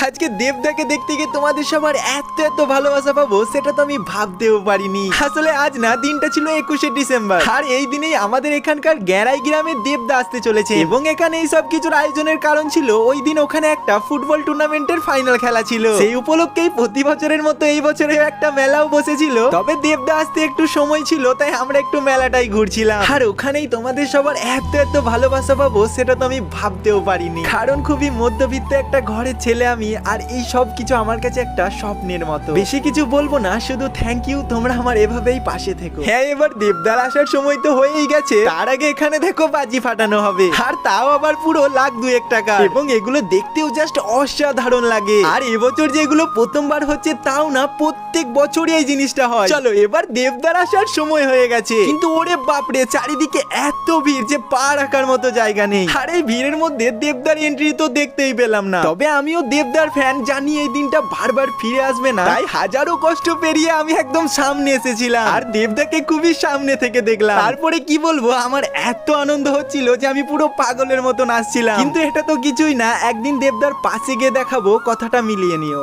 আজকে দেবদাকে দেখতে গিয়ে তোমাদের সবার এত এত ভালোবাসা পাবো সেটা তো আমি ভাবতেও পারিনি। আসলে আজ না দিনটা ছিল 21শে ডিসেম্বর, আর এই দিনেই আমাদের এখানকার গ্যারাই গ্রামে দেবদা আসতে চলেছে। এবং এখানে এই সব কিছুর আয়োজনের কারণ ছিল ওই দিন ওখানে একটা ফুটবল টুর্নামেন্টের ফাইনাল খেলা ছিল। সেই উপলক্ষেই প্রতি বছরের মতো এই বছরে একটা মেলাও বসেছিল। তবে দেবদা আসতে একটু সময় ছিল, তাই আমরা একটু মেলাটাই ঘুরছিলাম। আর ওখানেই তোমাদের সবার এত এত ভালোবাসা পাবো সেটা তো আমি ভাবতেও পারিনি, কারণ খুবই মধ্যবিত্ত একটা ঘরের ছেলে আমি, আর এই সব কিছু আমার কাছে একটা স্বপ্নের মতো। বেশি কিছু বলবো না, শুধু থ্যাংক ইউ, তোমরা আমার এভাবেই পাশে থেকো। হ্যাঁ, এবার দেবদার আসার সময় তো হয়েই গেছে, তার আগে এখানে দেখো বাজি ফাটানো হবে, আর তাও আবার পুরো লাখ 2 টাকা। এবং এগুলো দেখতেও জাস্ট অসাধারণ লাগে। আর এবছর যেগুলো প্রথমবার হচ্ছে তাও না, প্রত্যেক বছরই এই জিনিসটা হয়। চলো এবার দেবদার আসার সময় হয়ে গেছে, কিন্তু ওরে বাপরে চারিদিকে এত ভিড় যে পা রাখার মতো জায়গা নেই। আর এই ভিড়ের মধ্যে দেবদার এন্ট্রি তো দেখতেই পেলাম না। তবে আমিও দেবদার ফ্যান, জানি এই দিনটা বারবার ফিরে আসবে না, তাই হাজারো কষ্ট পেরিয়ে আমি একদম সামনে এসেছিলাম, আর দেবদাকে খুবই সামনে থেকে দেখলাম। তারপরে কি বলবো, আমার এত আনন্দ হচ্ছিল যে আমি পুরো পাগলের মতো নাচছিলাম। কিন্তু এটা তো কিছুই না, একদিন দেবদার পাশে গিয়ে দেখাবো, কথাটা মিলিয়ে নিও।